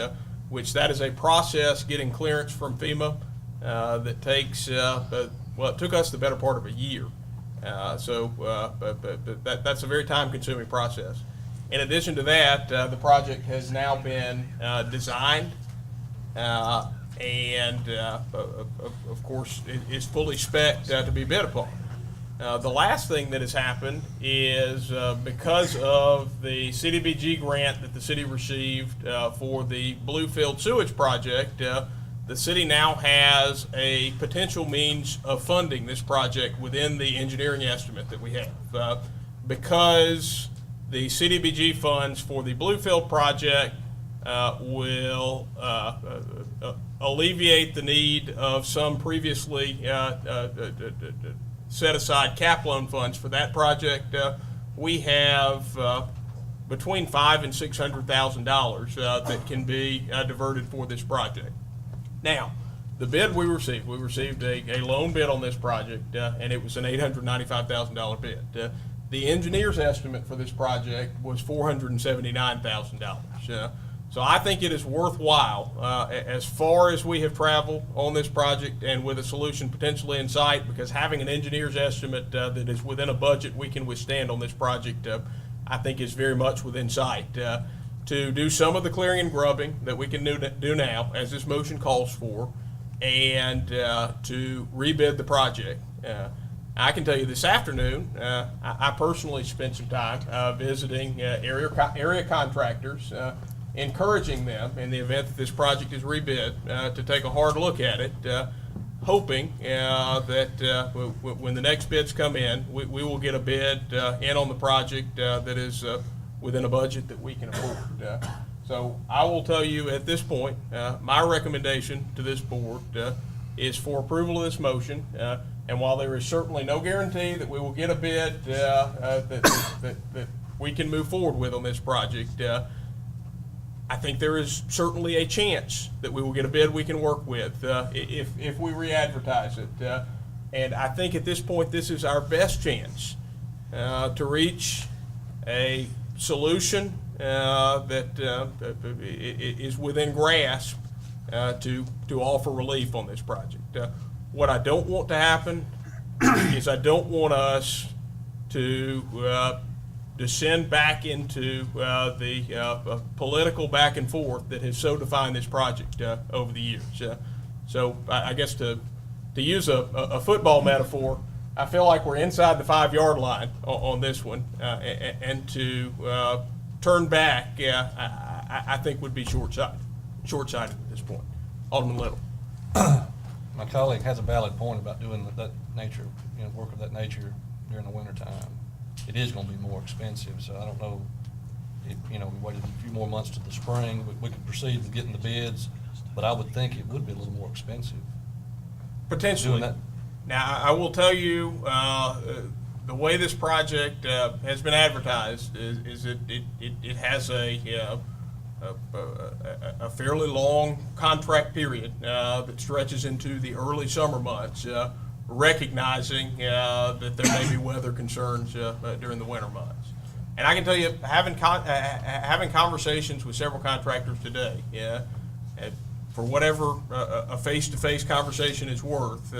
Speaker 1: which that is a process getting clearance from FEMA that takes, well, it took us the better part of a year. But that's a very time-consuming process. In addition to that, the project has now been designed and, of course, is fully spec'd to be bid upon. The last thing that has happened is because of the CDBG grant that the city received for the Bluefield Sewage Project, the city now has a potential means of funding this project within the engineering estimate that we have. Because the CDBG funds for the Bluefield project will alleviate the need of some previously set aside cap loan funds for that project. We have between $500,000 and $600,000 that can be diverted for this project. Now, the bid we received a loan bid on this project, and it was an $895,000 bid. The engineer's estimate for this project was $479,000. So I think it is worthwhile, as far as we have traveled on this project and with a solution potentially in sight, because having an engineer's estimate that is within a budget we can withstand on this project, I think is very much within sight. To do some of the clearing and grubbing that we can do now, as this motion calls for, and to rebid the project. I can tell you this afternoon, I personally spent some time visiting area contractors, encouraging them in the event that this project is rebid to take a hard look at it, hoping that when the next bids come in, we will get a bid in on the project that is within a budget that we can afford. So I will tell you at this point, my recommendation to this board is for approval of this motion. And while there is certainly no guarantee that we will get a bid that we can move forward with on this project, I think there is certainly a chance that we will get a bid we can work with if we re-advertise it. And I think at this point, this is our best chance to reach a solution that is within grasp to offer relief on this project. What I don't want to happen is I don't want us to descend back into the political back and forth that has so defined this project over the years. So I guess to use a football metaphor, I feel like we're inside the 5-yard line on this one, and to turn back, I think would be short-sighted at this point. Alderman Little.
Speaker 12: My colleague has a valid point about doing that nature, work of that nature during the wintertime. It is going to be more expensive, so I don't know if, we waited a few more months to the spring, we could proceed with getting the bids, but I would think it would be a little more expensive.
Speaker 1: Potentially. Now, I will tell you, the way this project has been advertised is it has a fairly long contract period that stretches into the early summer months, recognizing that there may be weather concerns during the winter months. And I can tell you, having conversations with several contractors today, for whatever a face-to-face conversation is worth,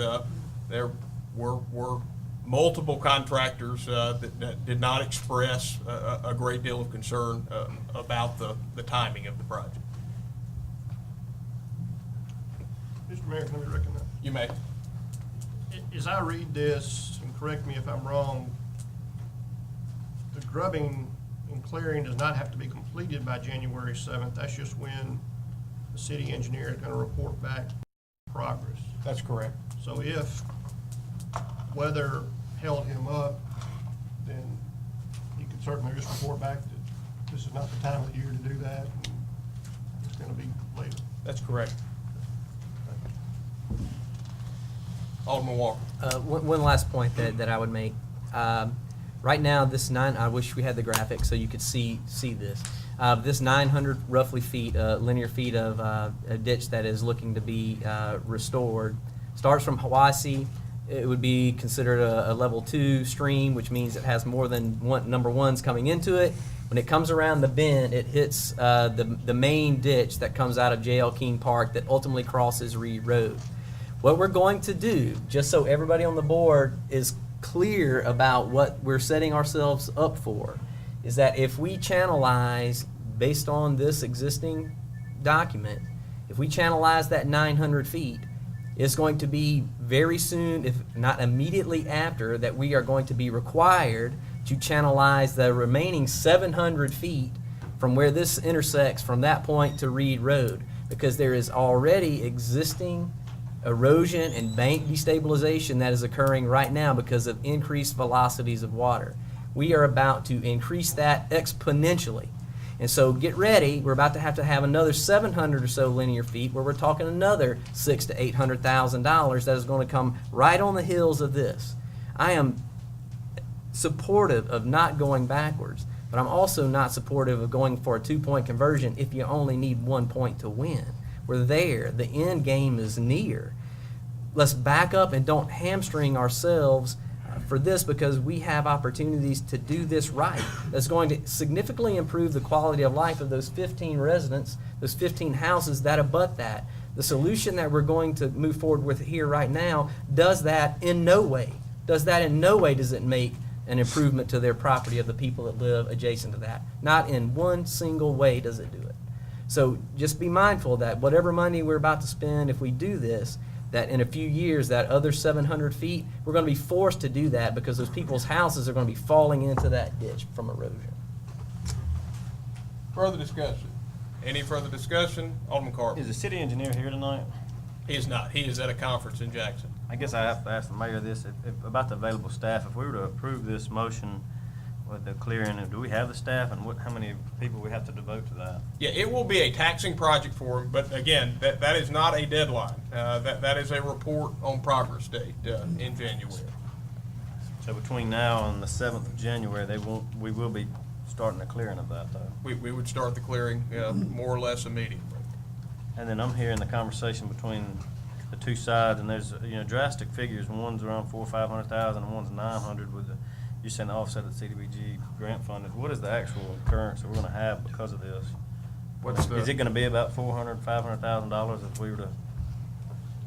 Speaker 1: we're multiple contractors that did not express a great deal of concern about the timing of the project.
Speaker 5: Mr. Mayor, let me recognize.
Speaker 1: You may.
Speaker 5: As I read this, and correct me if I'm wrong, the grubbing and clearing does not have to be completed by January 7th. That's just when the city engineer is going to report back progress.
Speaker 1: That's correct.
Speaker 5: So if weather held him up, then he could certainly just report back that this is not the time of the year to do that, and it's going to be later.
Speaker 1: That's correct. Alderman Walker.
Speaker 3: One last point that I would make. Right now, I wish we had the graphic so you could see this. This 900 roughly feet, linear feet of a ditch that is looking to be restored starts from Hiwassee. It would be considered a level 2 stream, which means it has more than number ones coming into it. When it comes around the bend, it hits the main ditch that comes out of J.L. King Park that ultimately crosses Reed Road. What we're going to do, just so everybody on the board is clear about what we're setting ourselves up for, is that if we channelize, based on this existing document, if we channelize that 900 feet, it's going to be very soon, if not immediately after, that we are going to be required to channelize the remaining 700 feet from where this intersects from that point to Reed Road, because there is already existing erosion and bank destabilization that is occurring right now because of increased velocities of water. We are about to increase that exponentially. And so get ready, we're about to have another 700 or so linear feet where we're talking another $600,000 to $800,000 that is going to come right on the heels of this. I am supportive of not going backwards, but I'm also not supportive of going for a 2-point conversion if you only need 1 point to win. We're there. The end game is near. Let's back up and don't hamstring ourselves for this, because we have opportunities to do this right. That's going to significantly improve the quality of life of those 15 residents, those 15 houses that abut that. The solution that we're going to move forward with here right now does that in no way. Does it make an improvement to their property of the people that live adjacent to that. Not in one single way does it do it. So just be mindful that whatever money we're about to spend, if we do this, that in a few years, that other 700 feet, we're going to be forced to do that because those people's houses are going to be falling into that ditch from erosion.
Speaker 1: Further discussion? Any further discussion? Alderman Carter.
Speaker 8: Is the city engineer here tonight?
Speaker 1: He is not. He is at a conference in Jackson.
Speaker 8: I guess I have to ask the mayor this, about the available staff. If we were to approve this motion with the clearing, do we have the staff, and how many people we have to devote to that?
Speaker 1: Yeah, it will be a taxing project for him, but again, that is not a deadline. That is a report on progress date in January.
Speaker 8: So between now and the 7th of January, we will be starting the clearing of that, though.
Speaker 1: We would start the clearing more or less immediately.
Speaker 8: And then I'm hearing the conversation between the two sides, and there's drastic figures. One's around $400,000 or $500,000, and one's $900,000 with the. You're saying the offset of the CDBG grant funded. What is the actual occurrence that we're going to have because of this? Is it going to be about $400,000, $500,000 if we were to?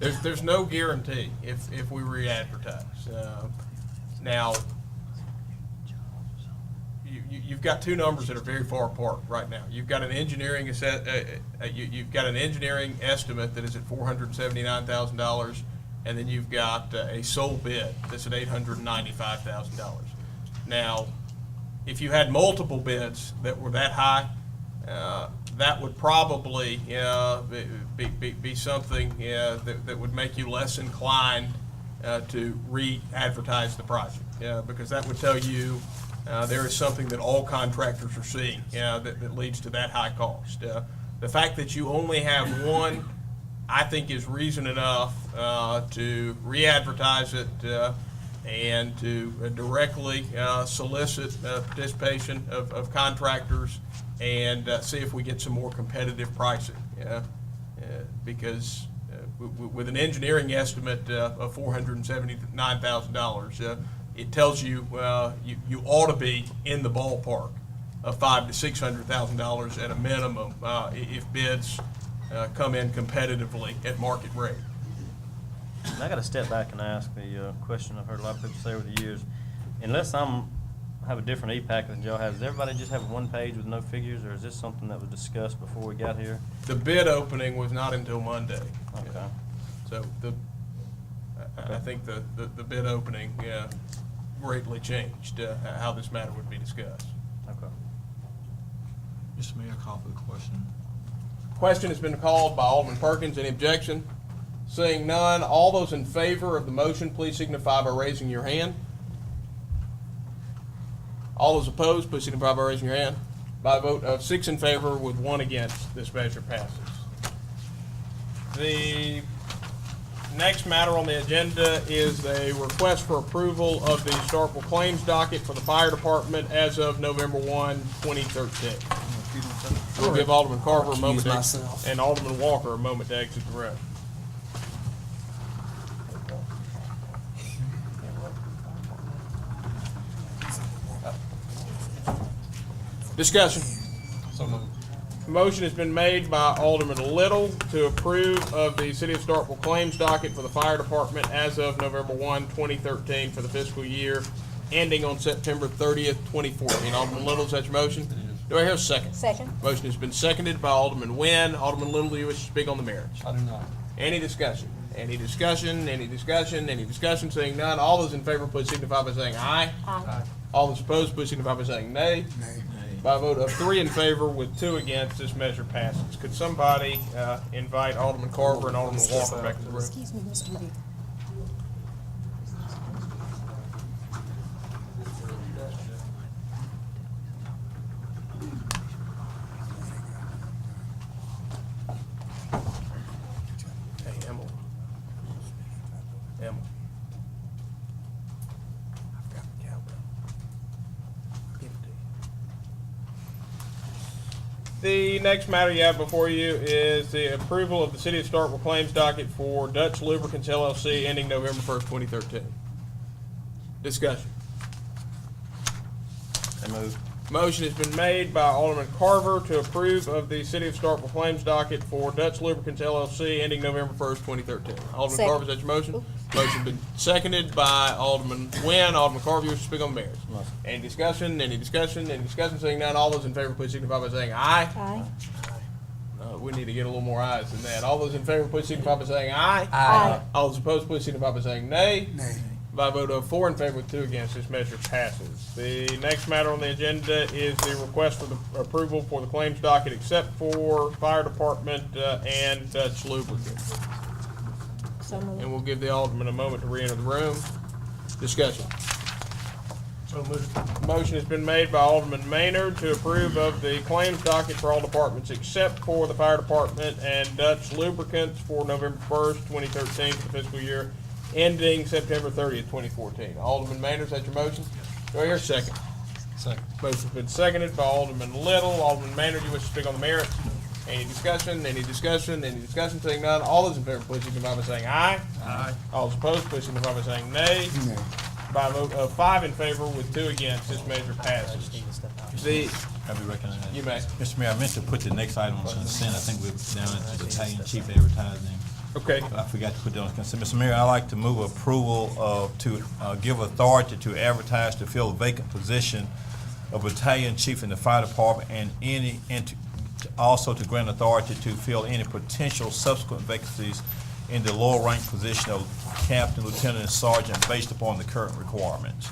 Speaker 1: There's no guarantee if we re-advertise. Now, you've got two numbers that are very far apart right now. You've got an engineering you've got an engineering estimate that is at $479,000, and then you've got a sole bid that's at $895,000. Now, if you had multiple bids that were that high, that would probably be something that would make you less inclined to re-advertise the project, because that would tell you there is something that all contractors are seeing that leads to that high cost. The fact that you only have one, I think, is reason enough to re-advertise it and to directly solicit participation of contractors and see if we get some more competitive pricing. Because with an engineering estimate of $479,000, it tells you you ought to be in the ballpark of $500,000 to $600,000 at a minimum if bids come in competitively at market rate.
Speaker 8: And I gotta step back and ask the question I've heard a lot of people say over the years. Unless have a different e-packet than y'all have, does everybody just have one page with no figures, or is this something that was discussed before we got here?
Speaker 1: The bid opening was not until Monday.
Speaker 8: Okay.
Speaker 1: So I think the bid opening, greatly changed, how this matter would be discussed.
Speaker 8: Okay.
Speaker 10: Mr. Mayor, call for the question.
Speaker 1: Question has been called by Alderman Perkins. Any objection? Seeing none, all those in favor of the motion, please signify by raising your hand. All those opposed, please signify by raising your hand. By a vote of 6 in favor with 1 against, this measure passes. The next matter on the agenda is a request for approval of the Starkville claims docket for the fire department as of November 1, 2013. We'll give Alderman Carver a moment to exit, and Alderman Walker a moment to exit the room. Discussion.
Speaker 12: So moved.
Speaker 1: Motion has been made by Alderman Little to approve of the City of Starkville claims docket for the fire department as of November 1, 2013 for the fiscal year ending on September 30th, 2014. Alderman Little, is that your motion? Do I hear a second?
Speaker 7: Second.
Speaker 1: Motion has been seconded by Alderman Nguyen. Alderman Little, do you wish to speak on the merits?
Speaker 12: I do not.
Speaker 1: Any discussion? Any discussion? Any discussion? Any discussion? Seeing none, all those in favor, please signify by saying aye.
Speaker 7: Aye.
Speaker 1: All those opposed, please signify by saying nay.
Speaker 2: Nay.
Speaker 1: By a vote of 3 in favor with 2 against, this measure passes. Could somebody invite Alderman Carver and Alderman Walker back to the room?
Speaker 7: Excuse me, Mr. Lee.
Speaker 1: Hey, Emily. Emily. I've got the cowbell. Give it to you. The next matter you have before you is the approval of the City of Starkville claims docket for Dutch Lubricants LLC ending November 1st, 2013. Discussion.
Speaker 8: I move.
Speaker 1: Motion has been made by Alderman Carver to approve of the City of Starkville claims docket for Dutch Lubricants LLC ending November 1st, 2013. Alderman
Speaker 7: Second.
Speaker 1: Carver, is that your motion? Motion been seconded by Alderman Nguyen. Alderman Carver, you wish to speak on the merits. Any discussion? Any discussion? Any discussion? Seeing none, all those in favor, please signify by saying aye.
Speaker 7: Aye.
Speaker 1: We need to get a little more ayes than that. All those in favor, please signify by saying aye.
Speaker 7: Aye.
Speaker 1: All those opposed, please signify by saying nay.
Speaker 2: Nay.
Speaker 1: By a vote of 4 in favor with 2 against, this measure passes. The next matter on the agenda is the request for the approval for the claims docket except for fire department and Dutch Lubricants.
Speaker 7: So moved.
Speaker 1: And we'll give the Alderman a moment to re-enter the room. Discussion.
Speaker 5: So moved.
Speaker 1: Motion has been made by Alderman Maynard to approve of the claims docket for all departments except for the fire department and Dutch Lubricants for November 1st, 2013 for the fiscal year ending September 30th, 2014. Alderman Maynard, is that your motion? Do I hear a second?
Speaker 12: Second.
Speaker 1: Motion's been seconded by Alderman Little. Alderman Maynard, you wish to speak on the merits? Any discussion? Any discussion? Any discussion? Seeing none, all those in favor, please signify by saying aye.
Speaker 5: Aye.
Speaker 1: All those opposed, please signify by saying nay.
Speaker 2: Nay.
Speaker 1: By a vote of 5 in favor with 2 against, this measure passes. The,
Speaker 10: Have we recognized?
Speaker 1: you may.
Speaker 10: Mr. Mayor, I meant to put the next item on consent. I think we're down at the battalion chief advertising.
Speaker 1: Okay.
Speaker 10: I forgot to put that on consent. Mr. Mayor, I'd like to move approval to give authority to advertise to fill a vacant position of battalion chief in the fire department and also to grant authority to fill any potential subsequent vacancies in the lower rank position of captain, lieutenant, and sergeant based upon the current requirements.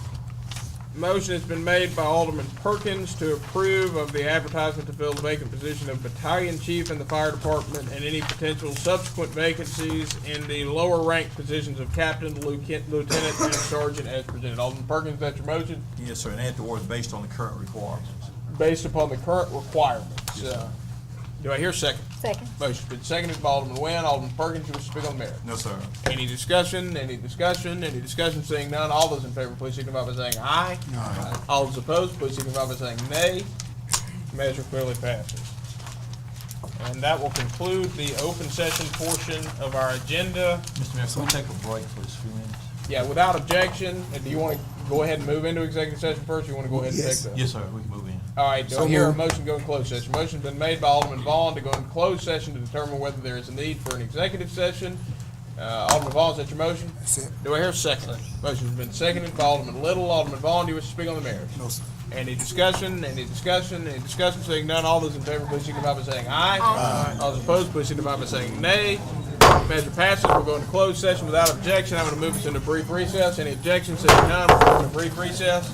Speaker 1: Motion has been made by Alderman Perkins to approve of the advertisement to fill the vacant position of battalion chief in the fire department and any potential subsequent vacancies in the lower ranked positions of captain, lieutenant, and sergeant as presented. Alderman Perkins, that's your motion?
Speaker 10: Yes, sir, and add the words based on the current requirements.
Speaker 1: Based upon the current requirements. Do I hear a second?
Speaker 7: Second.
Speaker 1: Motion's been seconded by Alderman Nguyen. Alderman Perkins, you wish to speak on the matter?
Speaker 10: No, sir.
Speaker 1: Any discussion? Any discussion? Any discussion? Seeing none, all those in favor, please signify by saying aye.
Speaker 2: Aye.
Speaker 1: All those opposed, please signify by saying nay. Measure clearly passes. And that will conclude the open session portion of our agenda.
Speaker 10: Mr. Mayor, can we take a break for a few minutes?
Speaker 1: Yeah, without objection, do you want to go ahead and move into executive session first, or you want to go ahead and take
Speaker 2: Yes.
Speaker 1: the?
Speaker 10: Yes, sir, we can move in.
Speaker 1: All right, do I
Speaker 2: So
Speaker 1: hear a
Speaker 2: moved.
Speaker 1: motion to go in closed session? Motion's been made by Alderman Vaughn to go in closed session to determine whether there is a need for an executive session. Alderman Vaughn, is that your motion?
Speaker 2: That's it.
Speaker 1: Do I hear a second? Motion's been seconded by Alderman Little. Alderman Vaughn, do you wish to speak on the merits?
Speaker 2: No, sir.
Speaker 1: Any discussion, any discussion, any discussion? Seeing none, all those in favor, please signify by saying aye. Aye. All those opposed, please signify by saying nay. Measure passes. We'll go into closed session without objection. I'm going to move us into brief recess. Any objections? Seeing none, we'll go into brief recess.